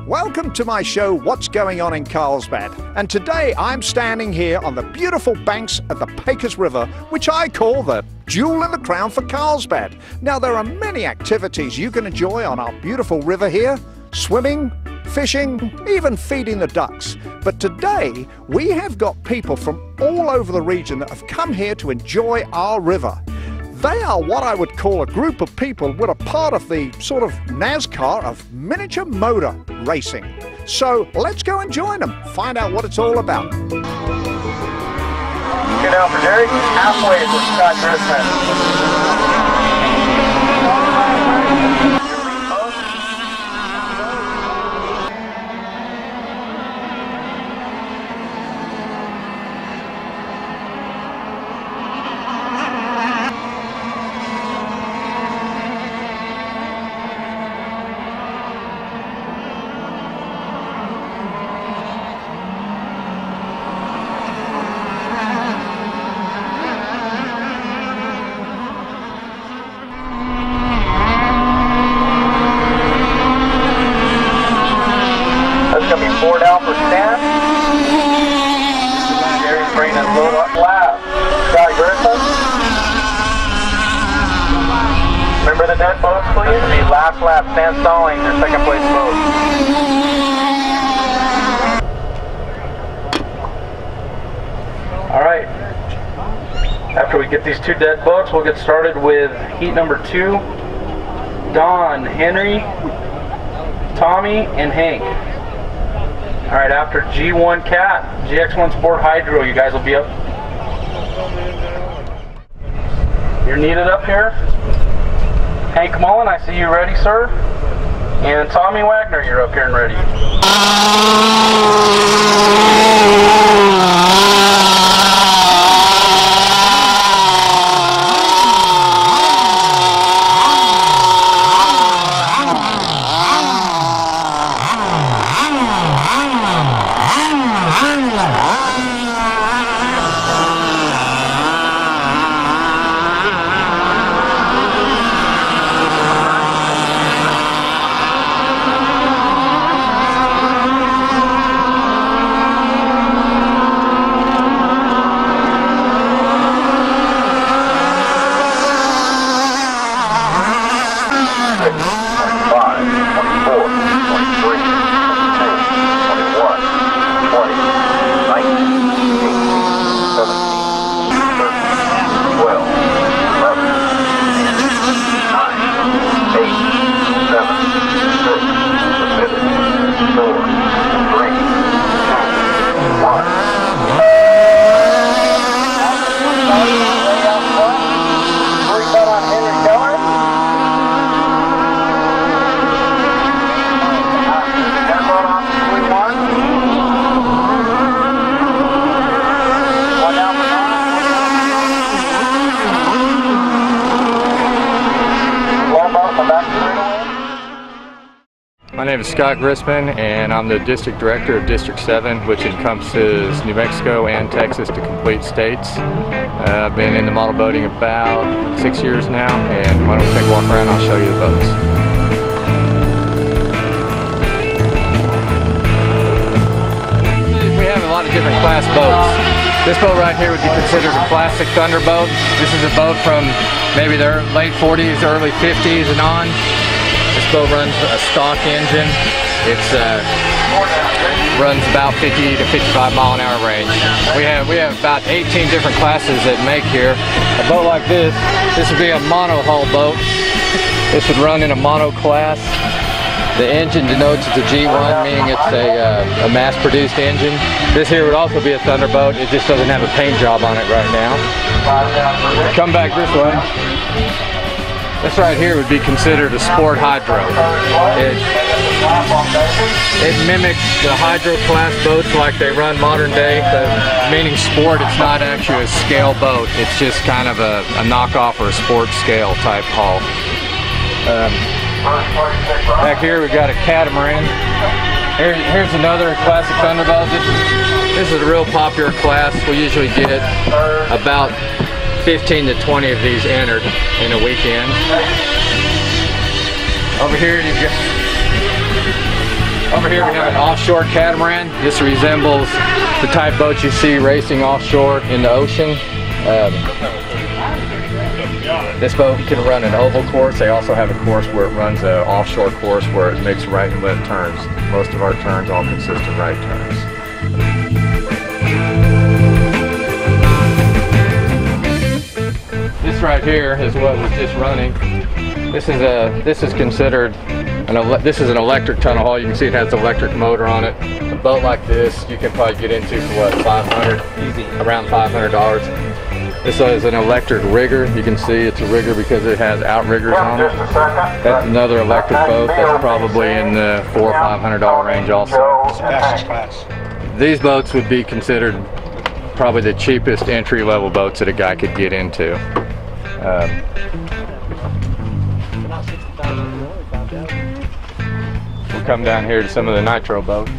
Welcome to my show, What's Going On in Carlsbad. And today I'm standing here on the beautiful banks of the Pecos River, which I call the jewel in the crown for Carlsbad. Now, there are many activities you can enjoy on our beautiful river here. Swimming, fishing, even feeding the ducks. But today, we have got people from all over the region that have come here to enjoy our river. They are what I would call a group of people that are part of the sort of NASCAR of miniature motor racing. So let's go and join them, find out what it's all about. Good out for Jerry, halfway for Scott Christmas. Four down for Stan. Jerry's bringing his load up lap. Scott Griffin. Remember the dead boats, please? The last lap, Stan Stallings, your second place boat. Alright. After we get these two dead boats, we'll get started with heat number 2. Don, Henry, Tommy, and Hank. Alright, after G1 Cat, GX1 Sport Hydro, you guys will be up. You're needed up here. Hank Mullen, I see you ready, sir. And Tommy Wagner, you're up here and ready. My name is Scott Grispin, and I'm the District Director of District 7, which encompasses New Mexico and Texas to complete states. I've been into model boating about 6 years now, and why don't we take a walk around and I'll show you the boats. We have a lot of different class boats. This boat right here would be considered a classic Thunderboat. This is a boat from maybe the late 40s, early 50s and on. This boat runs a stock engine. It runs about 50 to 55 mile an hour range. We have about 18 different classes that make here. A boat like this would be a monohull boat. This would run in a mono class. The engine denotes it's a G1, meaning it's a mass-produced engine. This here would also be a Thunderboat. It just doesn't have a paint job on it right now. Come back this way. This right here would be considered a sport hydro. It mimics the hydro class boats like they run modern day, meaning sport. It's not actually a scale boat. It's just kind of a knockoff or a sport scale type hull. Back here we've got a catamaran. Here's another classic Thunderboat. This is a real popular class. We usually get about 15 to 20 of these entered in a weekend. Over here you've got Over here we have an offshore catamaran. This resembles the type boat you see racing offshore in the ocean. This boat can run an oval course. They also have a course where it runs an offshore course where it makes right and left turns. Most of our turns all consist of right turns. This right here is what was just running. This is considered this is an electric tunnel hull. You can see it has an electric motor on it. A boat like this you can probably get into for what, $500? Easy. Around $500. This is an electric rigger. You can see it's a rigger because it has outriggers on it. That's another electric boat. That's probably in the $400 or $500 range also. Fastest class. These boats would be considered probably the cheapest entry-level boats that a guy could get into. We'll come down here to some of the nitro boats.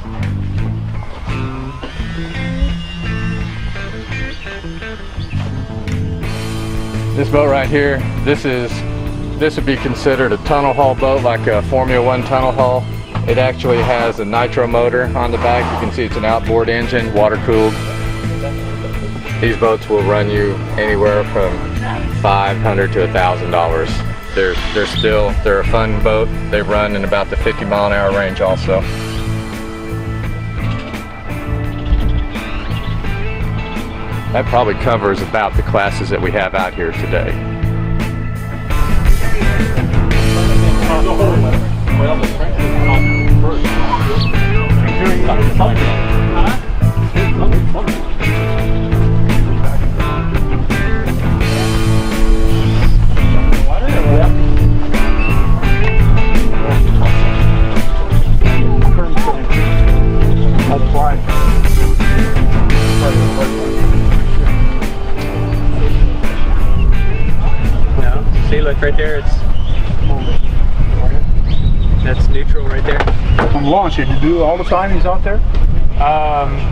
This boat right here, this would be considered a tunnel hull boat, like a Formula One tunnel hull. It actually has a nitro motor on the back. You can see it's an outboard engine, water cooled. These boats will run you anywhere from $500 to $1,000. They're a fun boat. They run in about the 50-mile-an-hour range also. That probably covers about the classes that we have out here today. See, look right there, that's neutral right there. On launch, did you do all the time he's out there?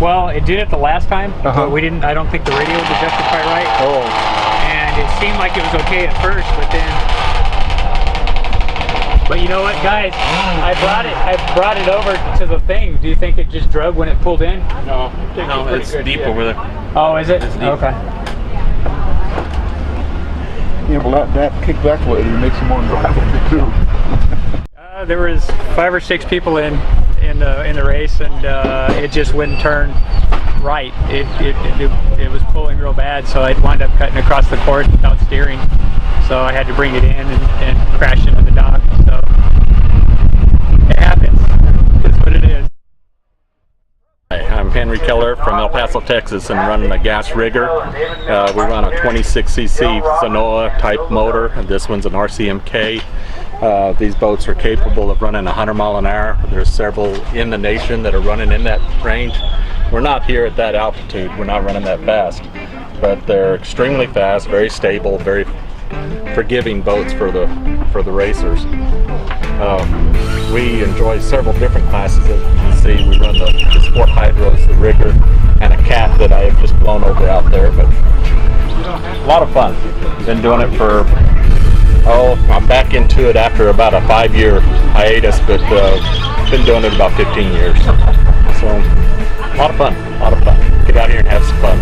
Well, it did it the last time, but I don't think the radio was adjusted quite right. Oh. And it seemed like it was okay at first, but you know what, guys? I brought it over to the thing. Do you think it just drug when it pulled in? No, it's deep over there. Oh, is it? It's deep. Okay. Yeah, well that kickback way makes him more drivable too. There was 5 or 6 people in the race, and it just wouldn't turn right. It was pulling real bad, so I'd wind up cutting across the course without steering. So I had to bring it in and crash into the dock. So it happens. It's what it is. Hi, I'm Henry Keller from El Paso, Texas, and running a gas rigger. We run a 26cc Sanoa type motor, and this one's an RCMK. These boats are capable of running 100 mile an hour. There's several in the nation that are running in that range. We're not here at that altitude. We're not running that fast, but they're extremely fast, very stable, very forgiving boats for the racers. We enjoy several different classes. As you can see, we run the Sport Hydros, the rigger, and a cat that I have just blown over out there. But a lot of fun. Been doing it for, I'm back into it after about a 5-year hiatus, but been doing it about 15 years. So a lot of fun, a lot of fun. Get out here and have some fun.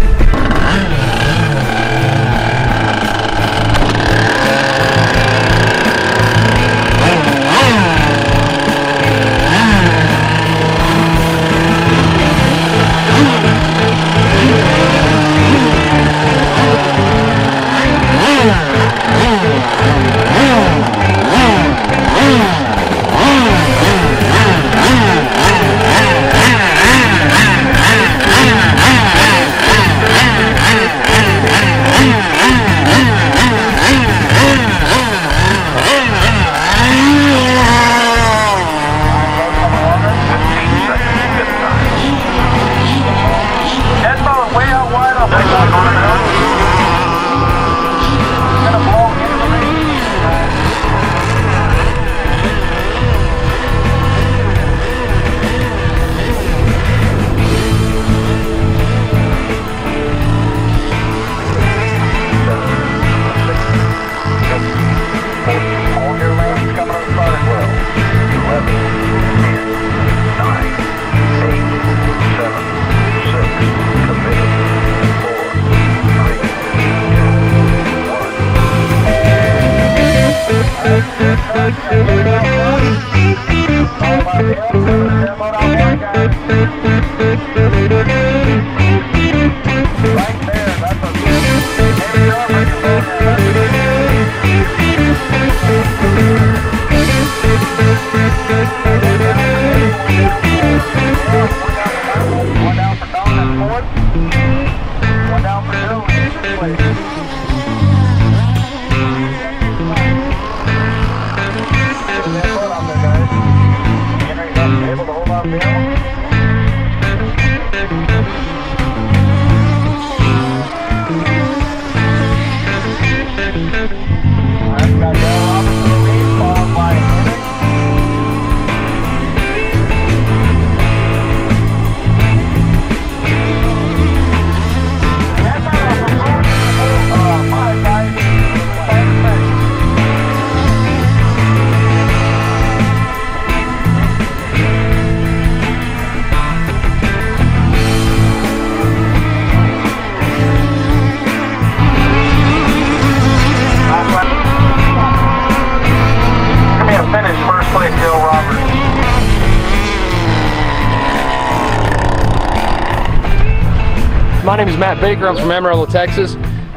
My name is Matt Baker. I'm from Amarillo, Texas.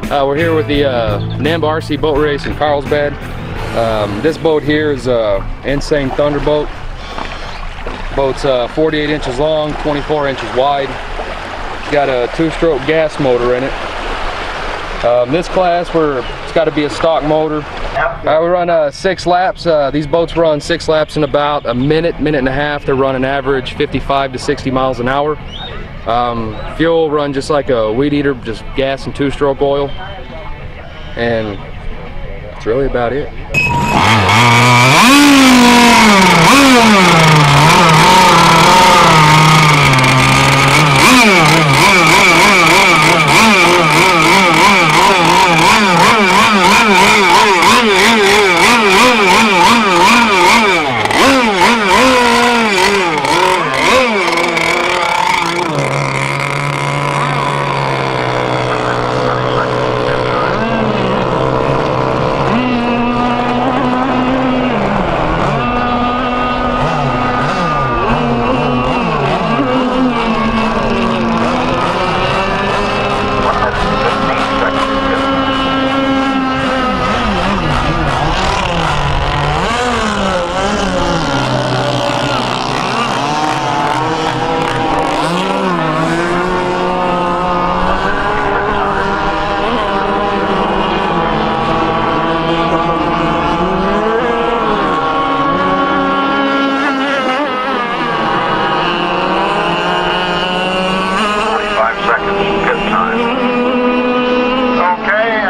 We're here with the NEMB RC boat race in Carlsbad. This boat here is Insane Thunderbolt. Boat's 48 inches long, 24 inches wide. It's got a 2-stroke gas motor in it. This class, it's got to be a stock motor. We run 6 laps. These boats run 6 laps in about a minute and a half. They run an average 55 to 60 miles an hour. Fuel run just like a weed eater, just gas and 2-stroke oil. And that's really about it.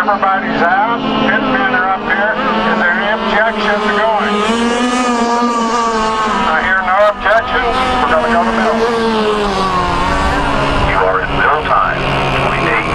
Everybody's out. Pitmen are up here. Is there any objections to going? I hear no objections. We're going to go to middle. You are in middle time. 28,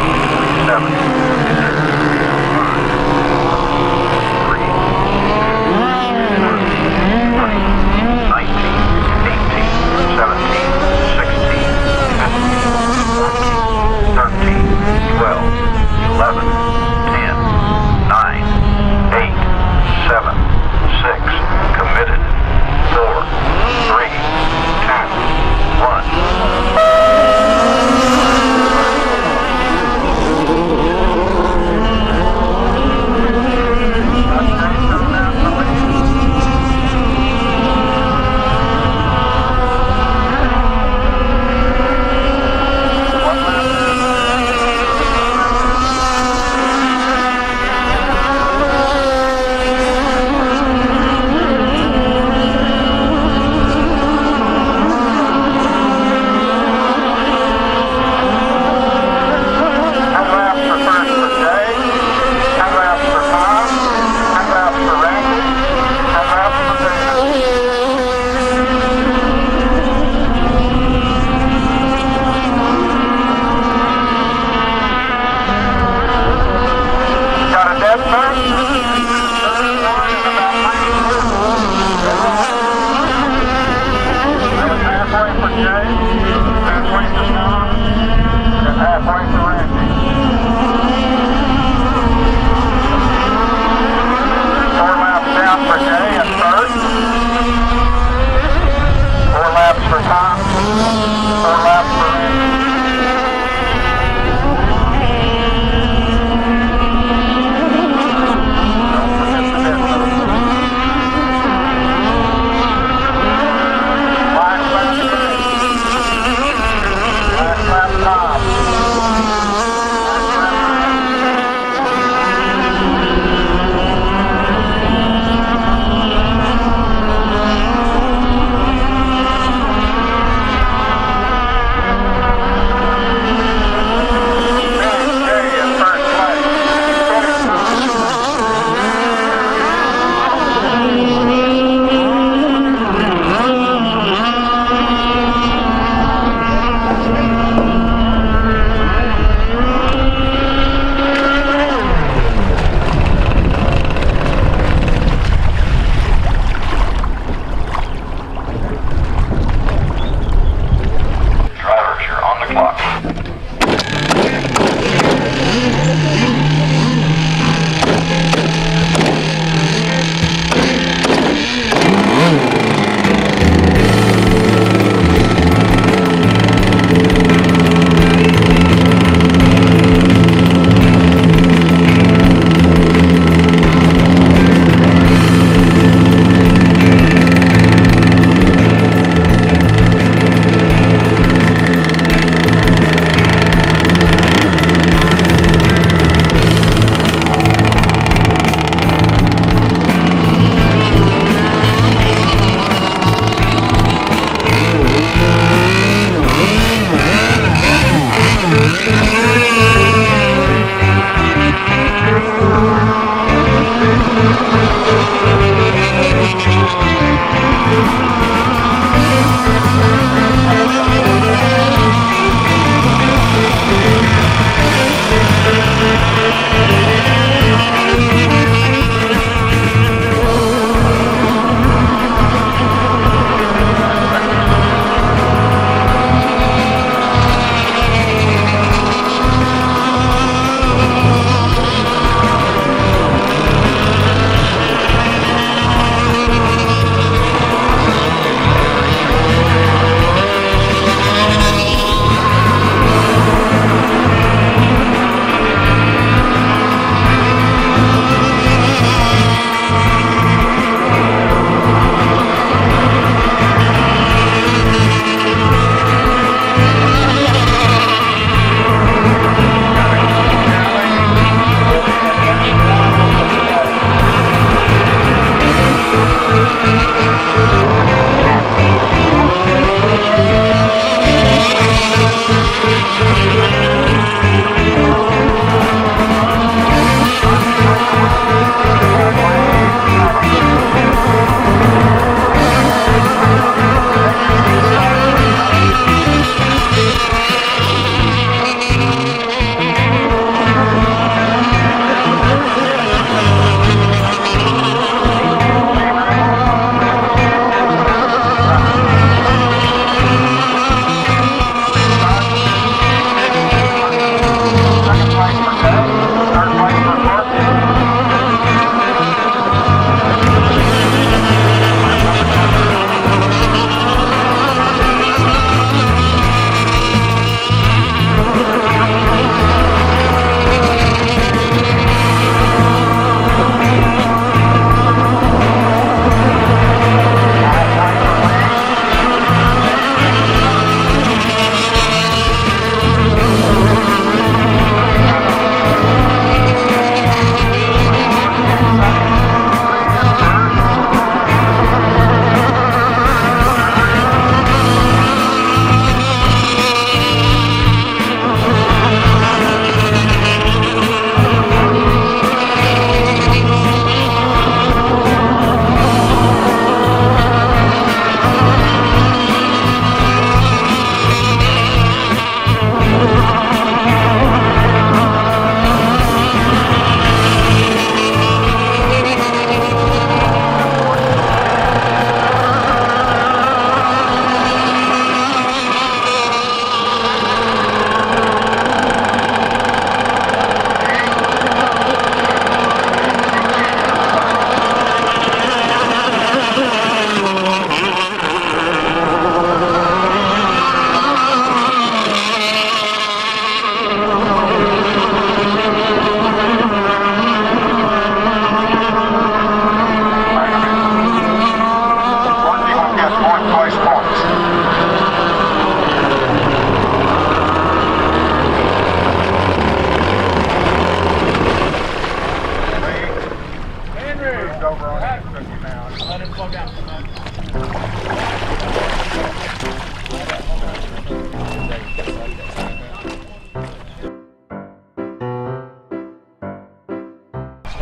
4 laps down for Jay at third.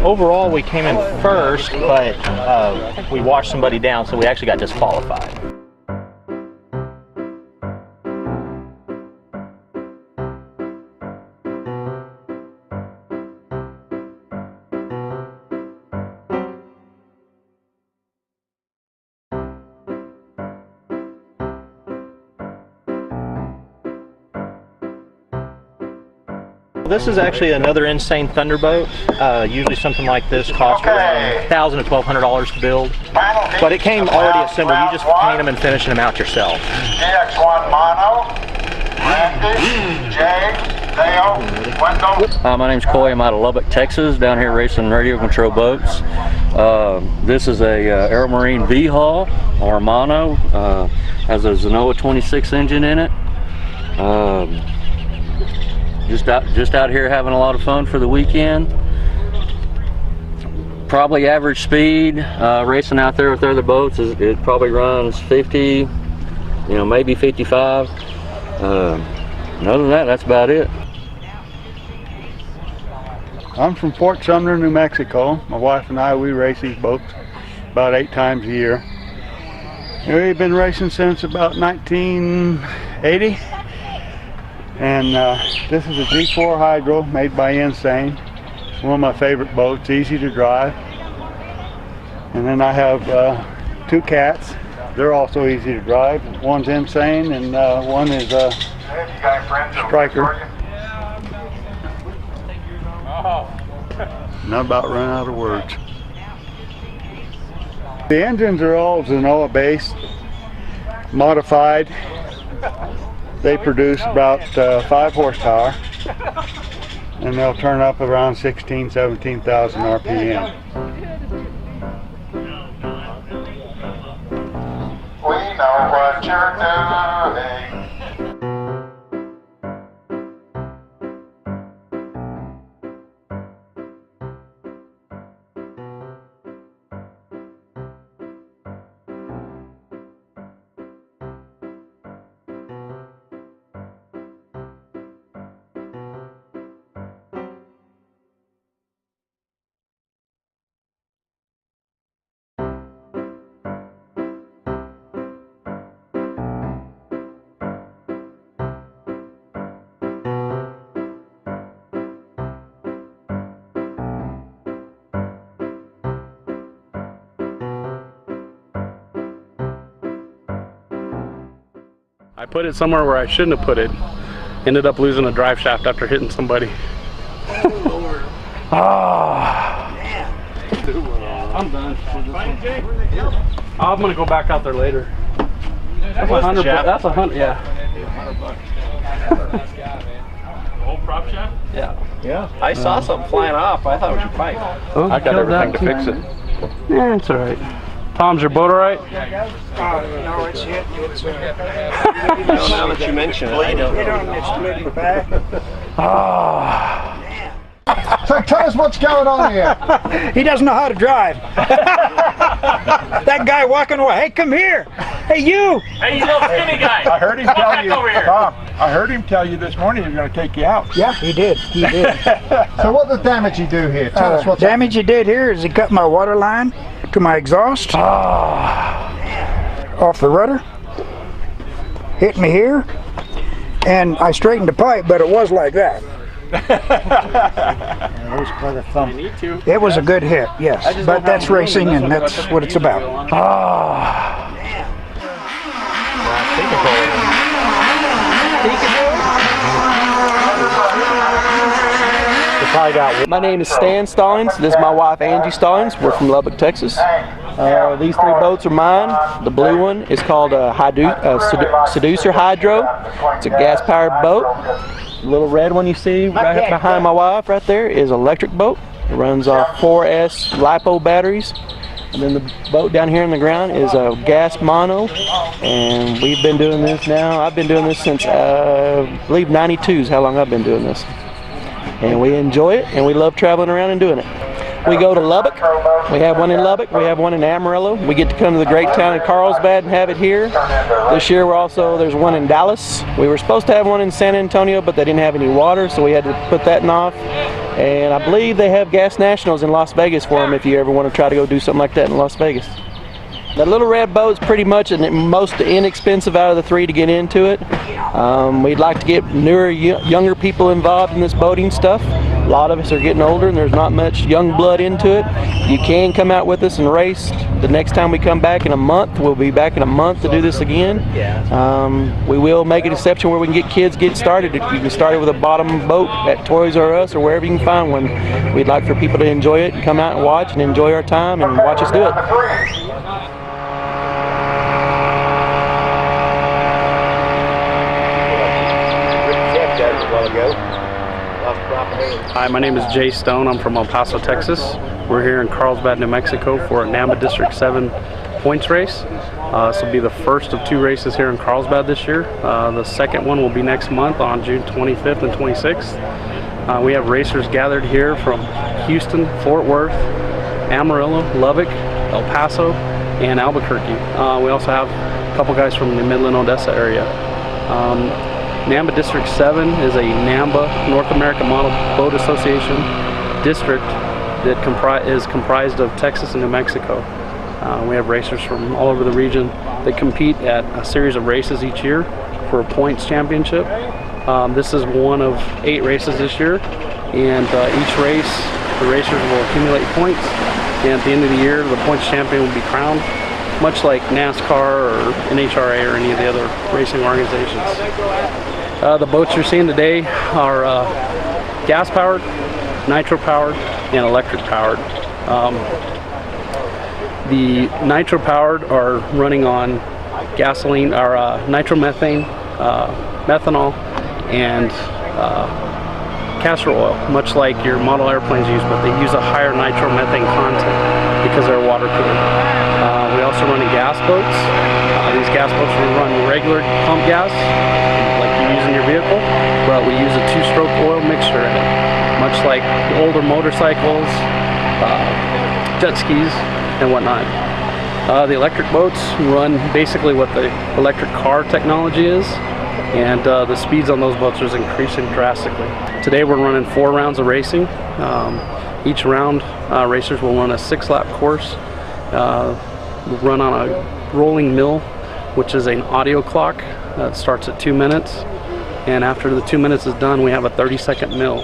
Overall, we came in first, but we washed somebody down, so we actually got disqualified. This is actually another Insane Thunderboat. Usually something like this costs around $1,000 to $1,200 to build, but it came already assembled. You just paint them and finishing them out yourself. GX1 Mono, Randy, Jay, Dale, Wendell. My name's Coy. I'm out of Lubbock, Texas, down here racing radio control boats. This is a Aeromarine V-Hull or Mono. Has a Zenoa 26 engine in it. Just out here having a lot of fun for the weekend. Probably average speed racing out there with other boats it probably runs 50, maybe 55. And other than that, that's about it. I'm from Fort Sumner, New Mexico. My wife and I, we race these boats about 8 times a year. We've been racing since about 1980. And this is a G4 Hydro made by Insane. It's one of my favorite boats, easy to drive. And then I have 2 cats. They're also easy to drive. One's Insane and one is Striker. Not about run out of words. The engines are all Zenoa based, modified. They produce about 5 horsepower, and they'll turn up around 16,000, 17,000 RPM. We know what you're doing. I put it somewhere where I shouldn't have put it. Ended up losing a drive shaft after hitting somebody. I'm done. I'm gonna go back out there later. That's $100. That's $100. Yeah. Old prop shaft? Yeah. Yeah. I saw something flying off. I thought it was your pipe. Oh, I got everything to fix it. Yeah, it's all right. Tom's, your boat all right? No, it's hit. It's now that you mention it, I don't know. It's moving back. So tell us what's going on here. He doesn't know how to drive. That guy walking away. Hey, come here. Hey, you. Hey, you little skinny guy. I heard him tell you, Tom, I heard him tell you this morning he was going to take you out. Yeah, he did. He did. So what the damage you do here? Tell us what's damage he did here is he cut my water line to my exhaust off the rudder, hit me here, and I straightened the pipe, but it was like that. It was quite a thump. It was a good hit, yes, but that's racing and that's what it's about. My name is Stan Stallings. This is my wife Angie Stallings. We're from Lubbock, Texas. These 3 boats are mine. The blue one is called Seducer Hydro. It's a gas-powered boat. The little red one you see right behind my wife right there is an electric boat. It runs off 4S LiPo batteries. And then the boat down here on the ground is a gas mono. And we've been doing this now. I've been doing this since I believe 92 is how long I've been doing this. And we enjoy it, and we love traveling around and doing it. We go to Lubbock. We have one in Lubbock. We have one in Amarillo. We get to come to the great town of Carlsbad and have it here. This year there's one in Dallas. We were supposed to have one in San Antonio, but they didn't have any water, so we had to put that off. And I believe they have gas nationals in Las Vegas for them if you ever want to try to go do something like that in Las Vegas. The Little Red Boat's pretty much the most inexpensive out of the three to get into it. We'd like to get newer, younger people involved in this boating stuff. A lot of us are getting older and there's not much young blood into it. You can come out with us and race. The next time we come back in a month, we'll be back in a month to do this again. We will make an exception where we can get kids get started. You can start it with a bottom boat at Toys R Us or wherever you can find one. We'd like for people to enjoy it and come out and watch and enjoy our time and watch us do it. Hi, my name is Jay Stone. I'm from El Paso, Texas. We're here in Carlsbad, New Mexico for a NAMBA District 7 points race. This will be the first of 2 races here in Carlsbad this year. The second one will be next month on June 25th and 26th. We have racers gathered here from Houston, Fort Worth, Amarillo, Lubbock, El Paso, and Albuquerque. We also have a couple guys from the Midland, Odessa area. NAMBA District 7 is a NAMBA, North American Model Boat Association district that is comprised of Texas and New Mexico. We have racers from all over the region that compete at a series of races each year for a points championship. This is one of 8 races this year, and each race the racers will accumulate points, and at the end of the year the points champion will be crowned, much like NASCAR or NHRA or any of the other racing organizations. The boats you're seeing today are gas-powered, nitro-powered, and electric-powered. The nitro-powered are running on gasoline or nitromethane, methanol, and castor oil, much like your model airplanes use, but they use a higher nitromethane content because they're water cooled. We also run in gas boats. These gas boats will run regular pump gas, like you use in your vehicle, but we use a 2-stroke oil mixture in it, much like older motorcycles, jet skis, and whatnot. The electric boats run basically what the electric car technology is, and the speeds on those boats is increasing drastically. Today we're running 4 rounds of racing. Each round, racers will run a 6-lap course. We'll run on a rolling mill, which is an audio clock that starts at 2 minutes, and after the 2 minutes is done we have a 30-second mill.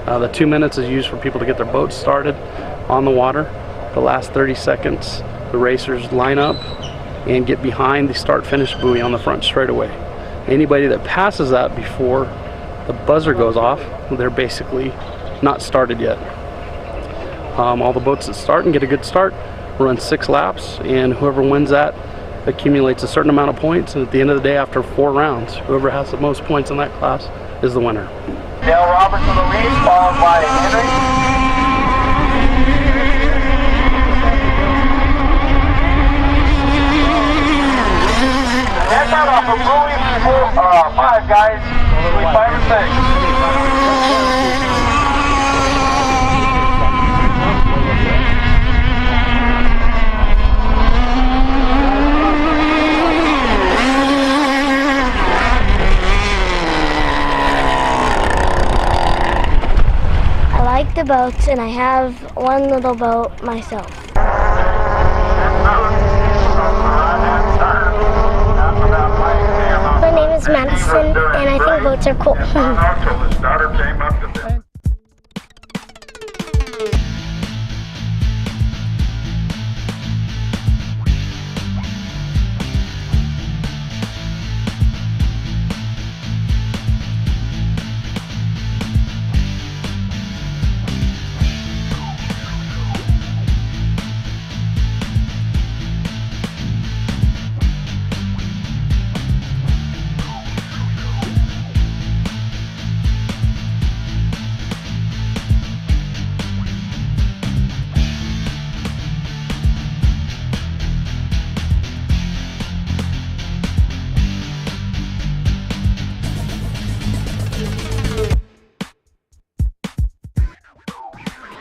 The 2 minutes is used for people to get their boats started on the water. The last 30 seconds the racers line up and get behind the start-finish buoy on the front straightaway. Anybody that passes that before the buzzer goes off, they're basically not started yet. All the boats that start and get a good start run 6 laps, and whoever wins that accumulates a certain amount of points, and at the end of the day, after 4 rounds, whoever has the most points in that class is the winner. Dale Roberts in the lead, followed by Henry. That's out off of buoy 5, guys. Buoy 5 and 6. I like the boats, and I have one little boat myself. My name is Madison, and I think boats are cool.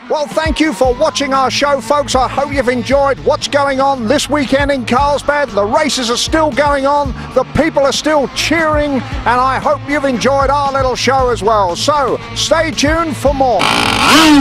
Well, thank you for watching our show, folks. I hope you've enjoyed what's going on this weekend in Carlsbad. The races are still going on. The people are still cheering. And I hope you've enjoyed our little show as well. So, stay tuned for more. Ah!